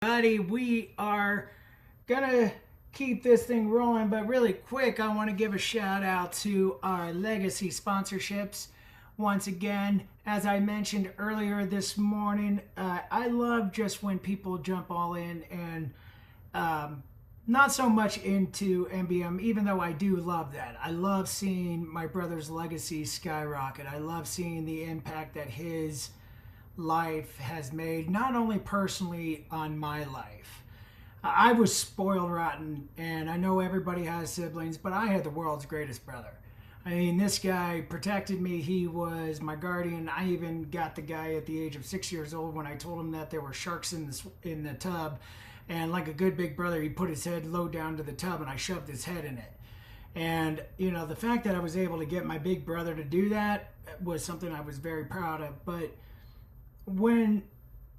Buddy, we are gonna keep this thing rolling, but really quick, I want to give a shout out to our legacy sponsorships. Once again, as I mentioned earlier this morning, I love just when people jump all in and not so much into MBM, even though I do love that. I love seeing my brother's legacy skyrocket. I love seeing the impact that his life has made, not only personally on my life. I was spoiled rotten, and I know everybody has siblings, but I had the world's greatest brother. I mean, this guy protected me. He was my guardian. I even got the guy at the age of 6 years old when I told him that there were sharks in the tub. And like a good big brother, he put his head low down to the tub, and I shoved his head in it. And, the fact that I was able to get my big brother to do that was something I was very proud of. But when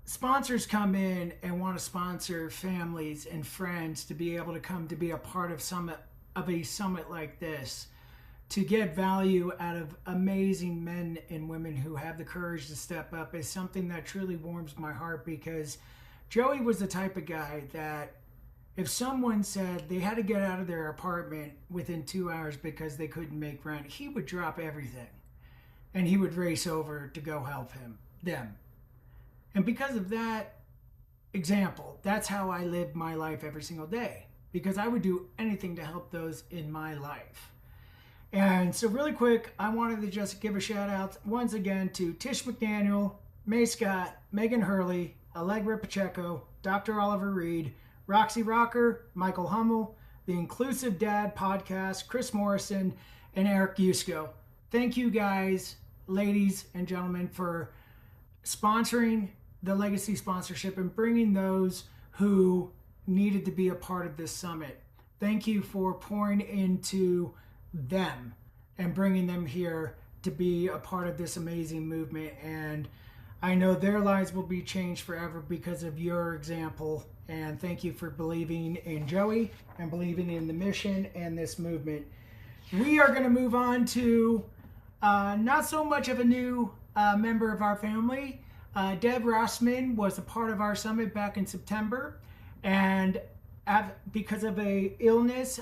sponsors come in and want to sponsor families and friends to be able to come to be a part of a summit like this, to get value out of amazing men and women who have the courage to step up, is something that truly warms my heart, because Joey was the type of guy that if someone said they had to get out of their apartment within 2 hours because they couldn't make rent, he would drop everything and he would race over to go help them. And because of that example, that's how I live my life every single day, because I would do anything to help those in my life. And so really quick, I wanted to just give a shout out once again to Tish McDaniel, May Scott, Megan Hurley, Allegra Pacheco, Dr. Oliver Reed, Roxy Rocker, Michael Hummel, the Inclusive Dad Podcast, Chris Morrison, and Eric Yusko. Thank you guys, ladies and gentlemen, for sponsoring the legacy sponsorship and bringing those who needed to be a part of this summit. Thank you for pouring into them and bringing them here to be a part of this amazing movement. And I know their lives will be changed forever because of your example. And thank you for believing in Joey and believing in the mission and this movement. We are going to move on to not so much of a new member of our family. Deb Rosman was a part of our summit back in September, and because of a illness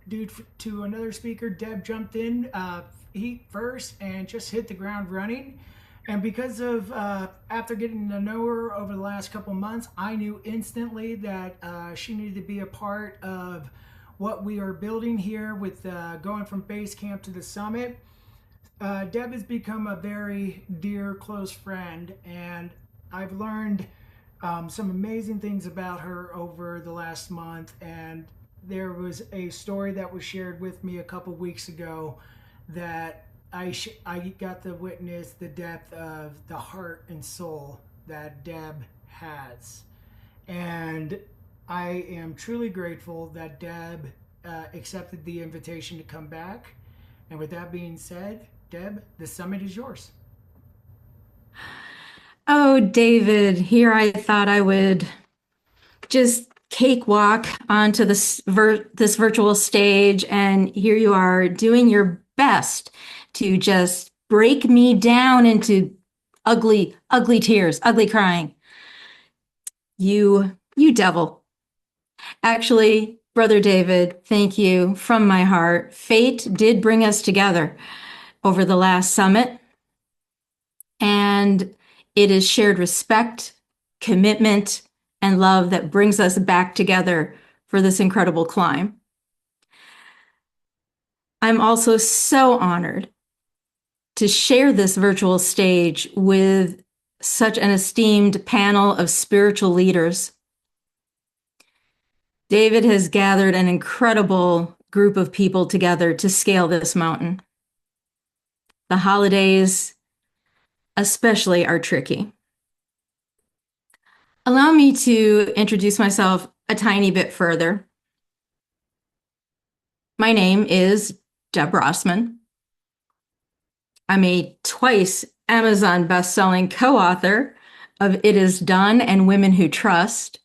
due to another speaker, Deb jumped in heat first and just hit the ground running. And because of after getting to know her over the last couple months, I knew instantly that she needed to be a part of what we are building here with going from base camp to the summit. Deb has become a very dear, close friend, and I've learned some amazing things about her over the last month. And there was a story that was shared with me a couple weeks ago that I got to witness the depth of the heart and soul that Deb has. And I am truly grateful that Deb accepted the invitation to come back. And with that being said, Deb, the summit is yours. Oh, David, here I thought I would just cakewalk onto this virtual stage, and here you are doing your best to just break me down into ugly, ugly tears, ugly crying. You devil. Actually, Brother David, thank you from my heart. Fate did bring us together over the last summit, and it is shared respect, commitment, and love that brings us back together for this incredible climb. I'm also so honored to share this virtual stage with such an esteemed panel of spiritual leaders. David has gathered an incredible group of people together to scale this mountain. The holidays, especially, are tricky. Allow me to introduce myself a tiny bit further. My name is Deb Rosman. I'm a twice Amazon best-selling co-author of It Is Done and Women Who Trust.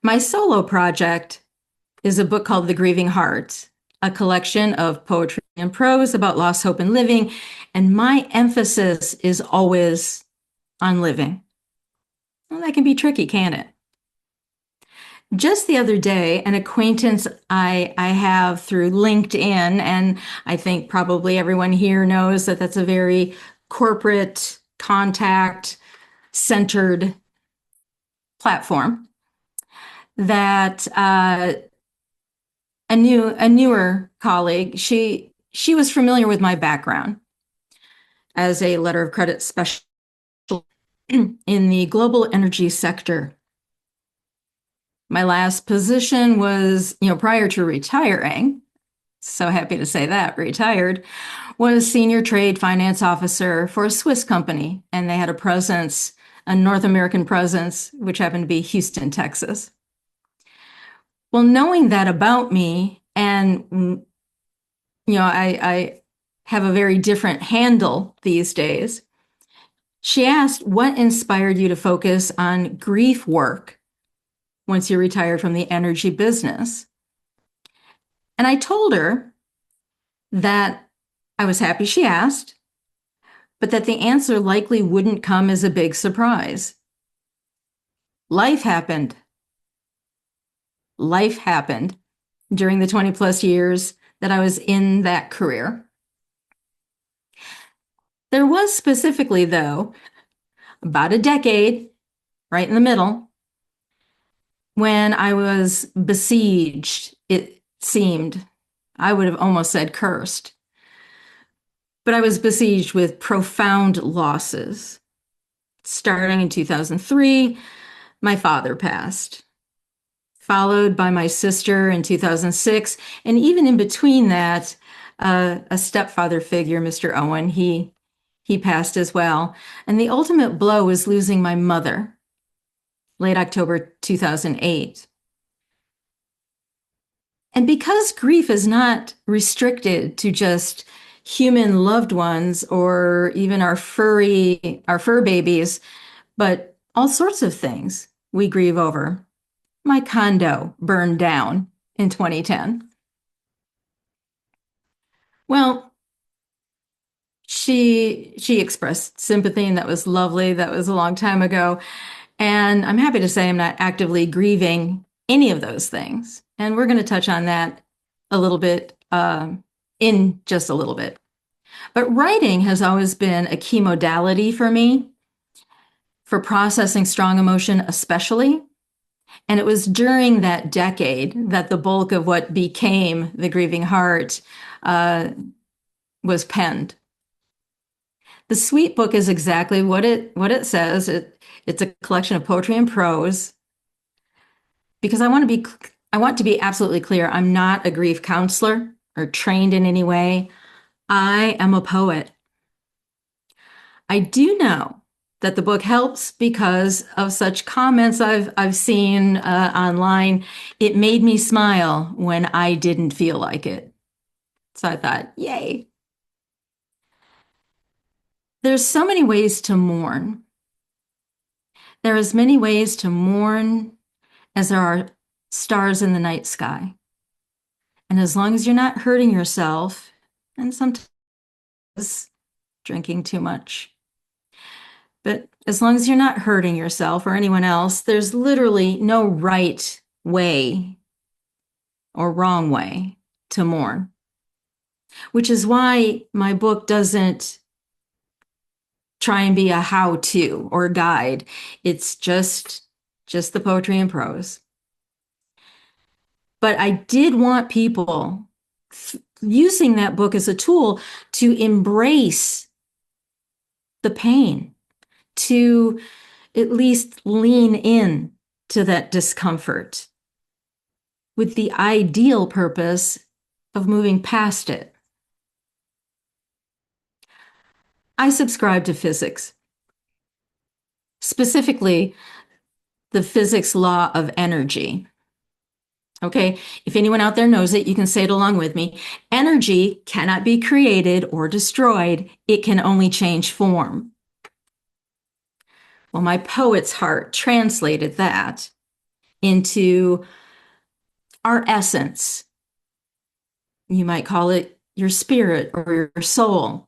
My solo project is a book called The Grieving Heart, a collection of poetry and prose about loss, hope, and living. And my emphasis is always on living. Well, that can be tricky, can't it? Just the other day, an acquaintance I have through LinkedIn, and I think probably everyone here knows that that's a very corporate contact centered platform, that a newer colleague, she was familiar with my background as a letter of credit specialist in the global energy sector. My last position was, prior to retiring, so happy to say that, retired, was senior trade finance officer for a Swiss company, and they had a North American presence, which happened to be Houston, Texas. Well, knowing that about me, and I have a very different handle these days. She asked, what inspired you to focus on grief work once you retired from the energy business? And I told her that I was happy she asked, but that the answer likely wouldn't come as a big surprise. Life happened. Life happened during the 20 plus years that I was in that career. There was specifically, though, about a decade, right in the middle, when I was besieged, it seemed. I would have almost said cursed. But I was besieged with profound losses. Starting in 2003, my father passed, followed by my sister in 2006, and even in between that, a stepfather figure, Mr. Owen, he passed as well. And the ultimate blow was losing my mother, late October 2008. And because grief is not restricted to just human loved ones or even our fur babies, but all sorts of things we grieve over. My condo burned down in 2010. Well, she expressed sympathy, and that was lovely. That was a long time ago. And I'm happy to say I'm not actively grieving any of those things. And we're going to touch on that a little bit in just a little bit. But writing has always been a key modality for me, for processing strong emotion especially. And it was during that decade that the bulk of what became the Grieving Heart was penned. The Sweet Book is exactly what it says. It's a collection of poetry and prose. Because I want to be absolutely clear, I'm not a grief counselor or trained in any way. I am a poet. I do know that the book helps because of such comments I've seen online. It made me smile when I didn't feel like it. So I thought, yay. There's so many ways to mourn. There are as many ways to mourn as there are stars in the night sky. And as long as you're not hurting yourself, and sometimes drinking too much, but as long as you're not hurting yourself or anyone else, there's literally no right way or wrong way to mourn. Which is why my book doesn't try and be a how-to or guide. It's just the poetry and prose. But I did want people using that book as a tool to embrace the pain, to at least lean in to that discomfort with the ideal purpose of moving past it. I subscribe to physics, specifically the physics law of energy. Okay, if anyone out there knows it, you can say it along with me. Energy cannot be created or destroyed. It can only change form. Well, my poet's heart translated that into our essence. You might call it your spirit or your soul.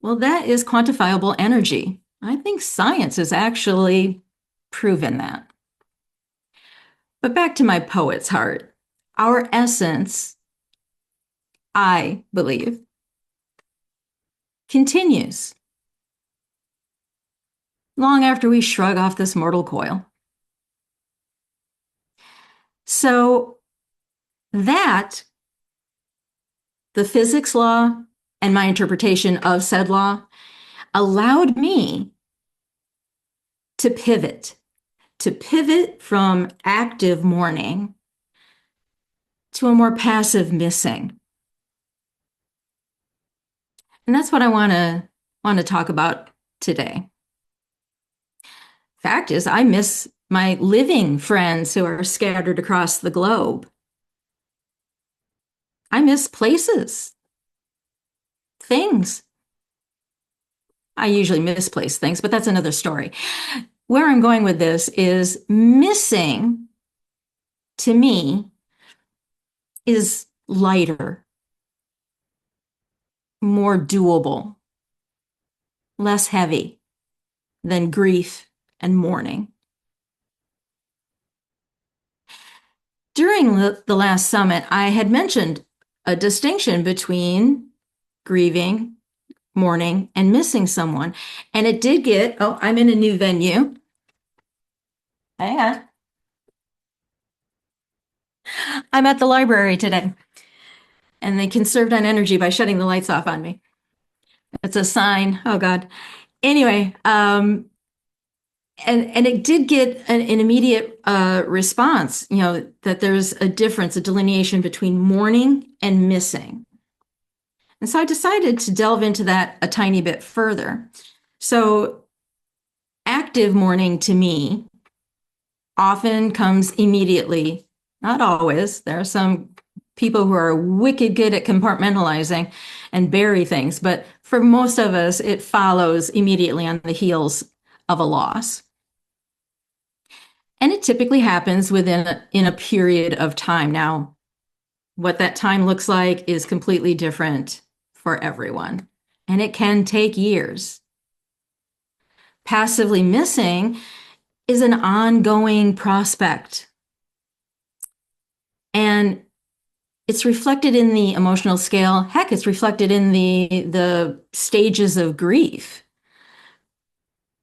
Well, that is quantifiable energy. I think science has actually proven that. But back to my poet's heart. Our essence, I believe, continues long after we shrug off this mortal coil. So that, the physics law and my interpretation of said law, allowed me to pivot from active mourning to a more passive missing. And that's what I want to talk about today. Fact is, I miss my living friends who are scattered across the globe. I miss places, things. I usually misplace things, but that's another story. Where I'm going with this is missing, to me, is lighter, more doable, less heavy than grief and mourning. During the last summit, I had mentioned a distinction between grieving, mourning, and missing someone. And it did get, oh, I'm in a new venue. Hang on. I'm at the library today. And they conserved on energy by shutting the lights off on me. It's a sign. Oh, God. Anyway, and it did get an immediate response, that there's a difference, a delineation between mourning and missing. And so I decided to delve into that a tiny bit further. So active mourning to me often comes immediately, not always. There are some people who are wicked good at compartmentalizing and bury things, but for most of us, it follows immediately on the heels of a loss. And it typically happens in a period of time. Now, what that time looks like is completely different for everyone, and it can take years. Passively missing is an ongoing prospect, and it's reflected in the emotional scale. Heck, it's reflected in the stages of grief.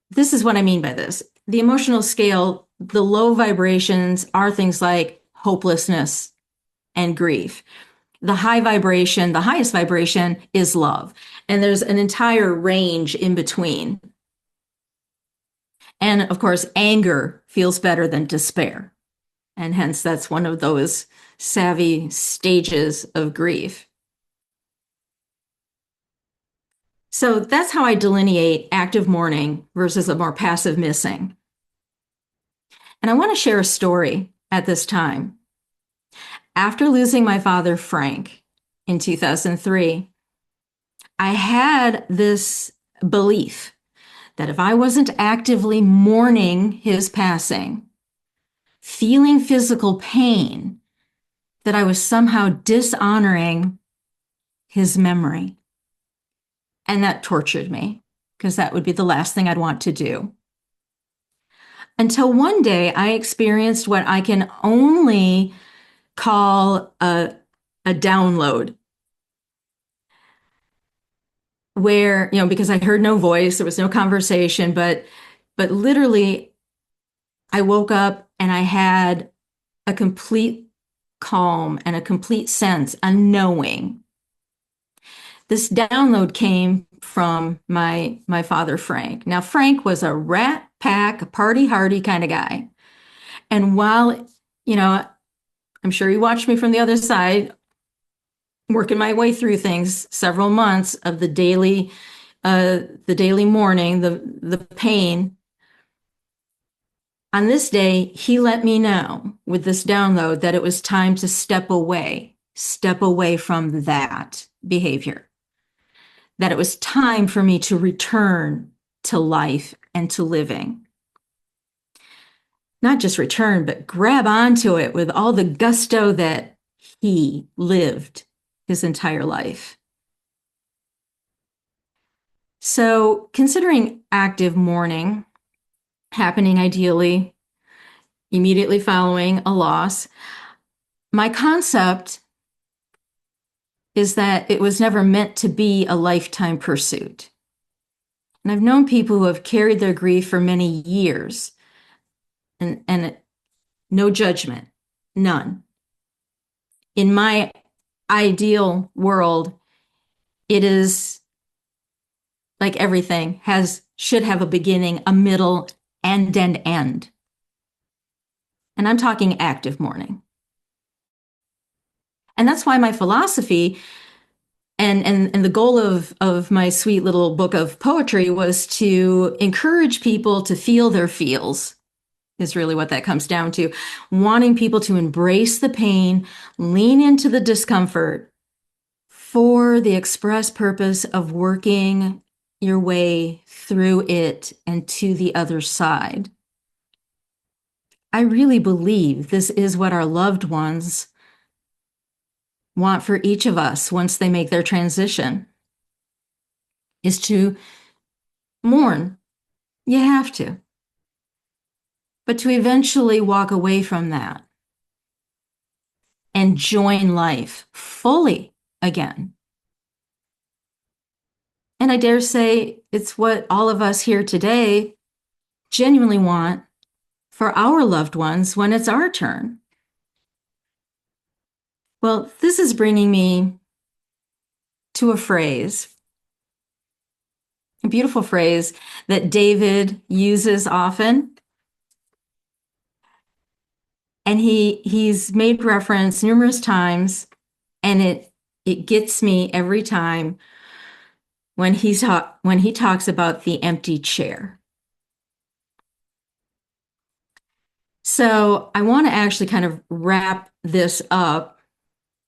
This is what I mean by this. The emotional scale, the low vibrations are things like hopelessness and grief. The high vibration, the highest vibration is love. And there's an entire range in between. And of course, anger feels better than despair. And hence, that's one of those savvy stages of grief. So that's how I delineate active mourning versus a more passive missing. And I want to share a story at this time. After losing my father, Frank, in 2003, I had this belief that if I wasn't actively mourning his passing, feeling physical pain, that I was somehow dishonoring his memory. And that tortured me, because that would be the last thing I'd want to do. Until one day I experienced what I can only call a download, where, because I heard no voice, there was no conversation, but literally I woke up and I had a complete calm and a complete sense, a knowing. This download came from my father, Frank. Now, Frank was a rat pack, a party hardy kind of guy. And while, I'm sure he watched me from the other side, working my way through things, several months of the daily mourning, the pain. On this day, he let me know with this download that it was time to step away from that behavior. That it was time for me to return to life and to living. Not just return, but grab onto it with all the gusto that he lived his entire life. So considering active mourning happening ideally, immediately following a loss. My concept is that it was never meant to be a lifetime pursuit. And I've known people who have carried their grief for many years, and no judgment, none. In my ideal world, it is like everything should have a beginning, a middle, and an end. And I'm talking active mourning. And that's why my philosophy and the goal of my sweet little book of poetry was to encourage people to feel their feels, is really what that comes down to. Wanting people to embrace the pain, lean into the discomfort for the express purpose of working your way through it and to the other side. I really believe this is what our loved ones want for each of us once they make their transition, is to mourn. You have to. But to eventually walk away from that and join life fully again. And I dare say it's what all of us here today genuinely want for our loved ones when it's our turn. Well, this is bringing me to a phrase, a beautiful phrase that David uses often. And he's made reference numerous times, and it gets me every time when he talks about the empty chair. So I want to actually kind of wrap this up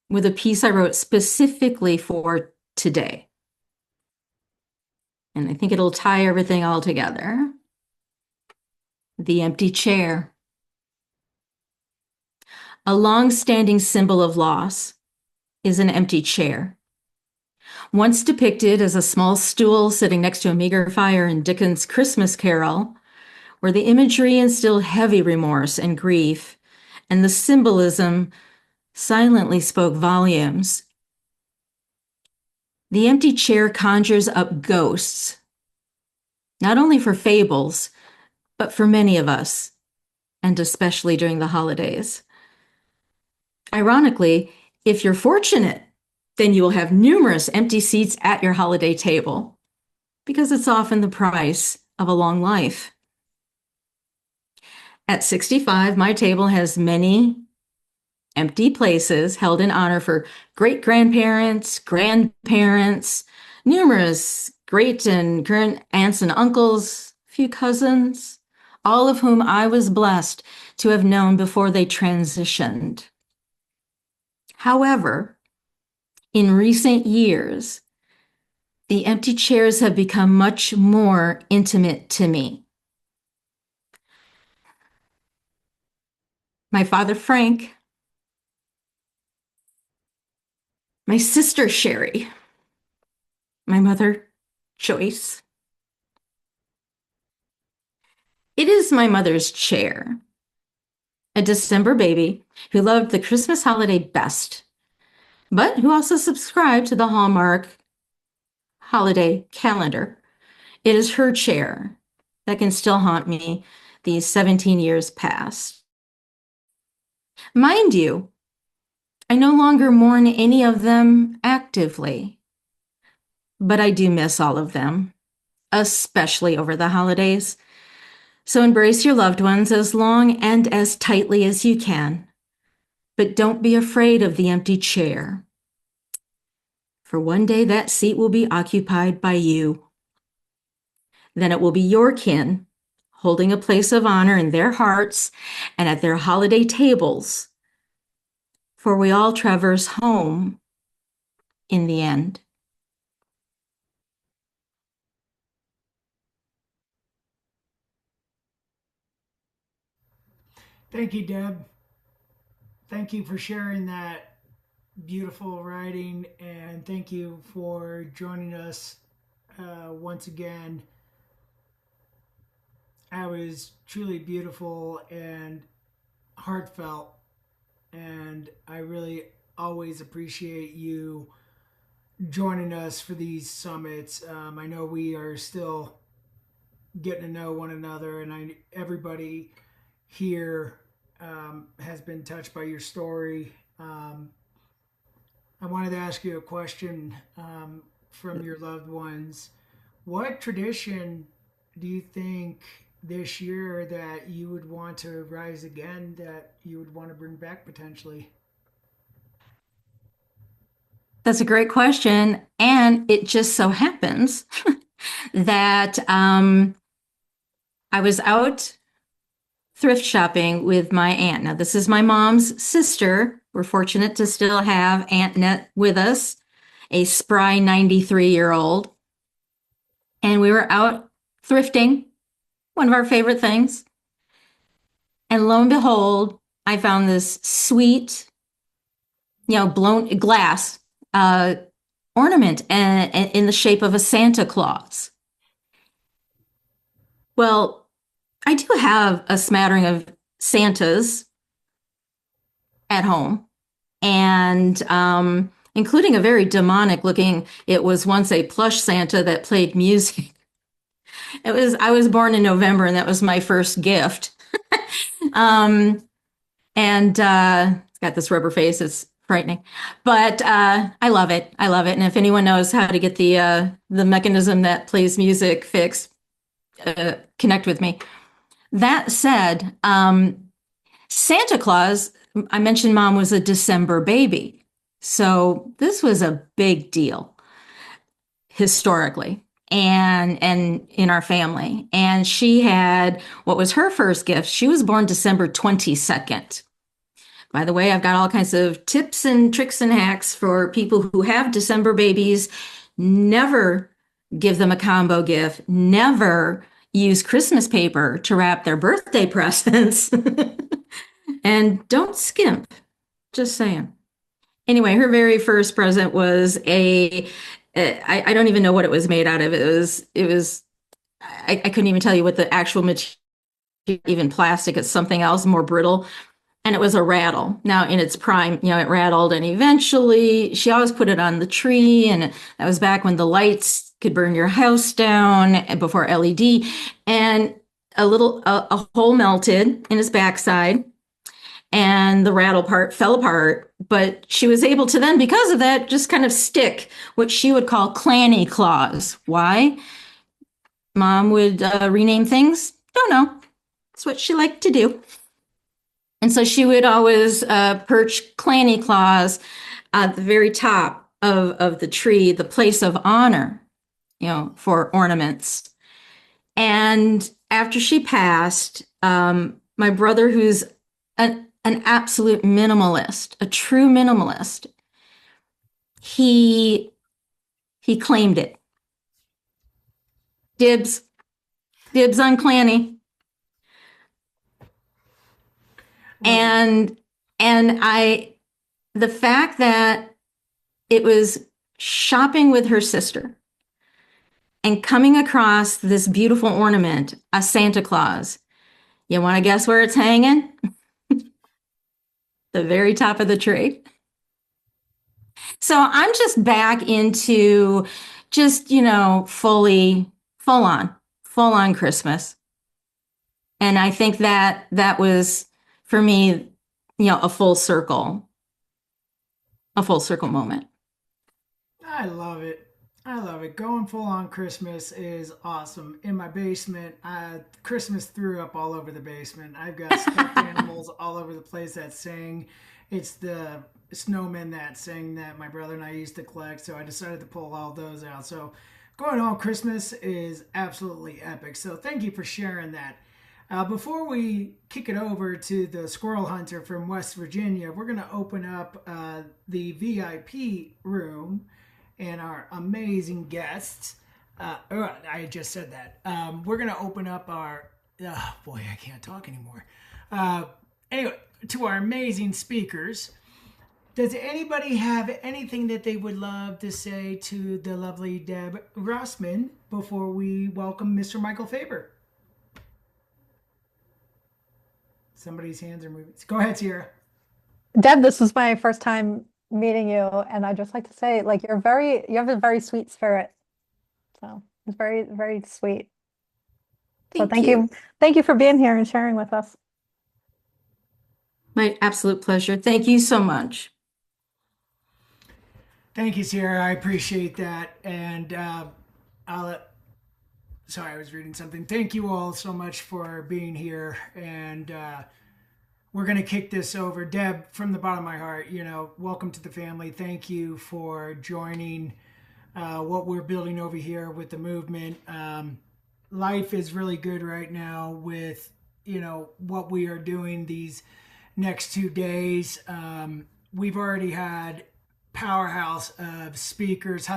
with a piece I wrote specifically for today. And I think it'll tie everything all together. The empty chair. A long-standing symbol of loss is an empty chair. Once depicted as a small stool sitting next to a meager fire in Dickens' Christmas Carol, where the imagery instilled heavy remorse and grief, and the symbolism silently spoke volumes. The empty chair conjures up ghosts, not only for fables, but for many of us, and especially during the holidays. Ironically, if you're fortunate, then you will have numerous empty seats at your holiday table, because it's often the price of a long life. At 65, my table has many empty places held in honor for great-grandparents, grandparents, numerous great and current aunts and uncles, a few cousins, all of whom I was blessed to have known before they transitioned. However, in recent years, the empty chairs have become much more intimate to me. My father, Frank, my sister, Sherry, my mother, Joyce. It is my mother's chair, a December baby who loved the Christmas holiday best, but who also subscribed to the Hallmark holiday calendar. It is her chair that can still haunt me these 17 years past. Mind you, I no longer mourn any of them actively, but I do miss all of them, especially over the holidays. So embrace your loved ones as long and as tightly as you can, but don't be afraid of the empty chair. For one day that seat will be occupied by you. Then it will be your kin, holding a place of honor in their hearts and at their holiday tables, for we all traverse home in the end. Thank you, Deb. Thank you for sharing that beautiful writing, and thank you for joining us once again. That was truly beautiful, and heartfelt, and I really always appreciate you joining us for these summits. I know we are still getting to know one another, and everybody here has been touched by your story. I wanted to ask you a question from your loved ones. What tradition do you think this year that you would want to rise again, that you would want to bring back potentially? That's a great question. And it just so happens that I was out thrift shopping with my aunt. Now, this is my mom's sister. We're fortunate to still have Aunt Net with us, a spry 93-year-old. And we were out thrifting, one of our favorite things. And lo and behold, I found this sweet, blown glass ornament in the shape of a Santa Claus. Well, I do have a smattering of Santas at home, and including a very demonic looking, it was once a plush Santa that played music. I was born in November, and that was my first gift. And it's got this rubber face. It's frightening, but I love it. I love it. And if anyone knows how to get the mechanism that plays music fixed, connect with me. That said, Santa Claus, I mentioned mom was a December baby. So this was a big deal historically and in our family. And she had what was her first gift. She was born December 22nd. By the way, I've got all kinds of tips and tricks and hacks for people who have December babies. Never give them a combo gift. Never use Christmas paper to wrap their birthday presents. And don't skimp. Just saying. Anyway, her very first present was I don't even know what it was made out of. I couldn't even tell you what the actual material, even plastic. It's something else more brittle. And it was a rattle. Now in its prime, it rattled, and eventually she always put it on the tree. And that was back when the lights could burn your house down before LED. And a hole melted in his backside, and the rattle part fell apart. But she was able to then, because of that, just kind of stick what she would call clanny claws. Why? Mom would rename things. Don't know. It's what she liked to do. And so she would always perch clanny claws at the very top of the tree, the place of honor, for ornaments. And after she passed, my brother, who's an absolute minimalist, a true minimalist, he claimed it. Dibs on clanny. And the fact that it was shopping with her sister and coming across this beautiful ornament, a Santa Claus. You want to guess where it's hanging? The very top of the tree. So I'm just back into just, full on Christmas. And I think that was, for me, a full circle moment. I love it. I love it. Going full on Christmas is awesome. In my basement, Christmas threw up all over the basement. I've got stuffed animals all over the place that sing. It's the snowmen that sing that my brother and I used to collect, so I decided to pull all those out. So going on Christmas is absolutely epic. So thank you for sharing that. Before we kick it over to the squirrel hunter from West Virginia, we're going to open up the VIP room and our amazing guests. I just said that. We're going to open up our... Oh, boy, I can't talk anymore. Anyway, to our amazing speakers. Does anybody have anything that they would love to say to the lovely Deb Rosman before we welcome Mr. Michael Faber? Somebody's hands are moving. Go ahead, Sierra. Deb, this was my first time meeting you, and I'd just like to say, like, you have a very sweet spirit. So it's very, very sweet. So Thank you. thank you for being here and sharing with us. My absolute pleasure. Thank you so much. Thank you, Sierra. I appreciate that. And sorry, I was reading something. Thank you all so much for being here. And we're going to kick this over. Deb, from the bottom of my heart, welcome to the family. Thank you for joining what we're building over here with the movement. Life is really good right now with, what we are doing these next 2 days. We've already had powerhouse of speakers.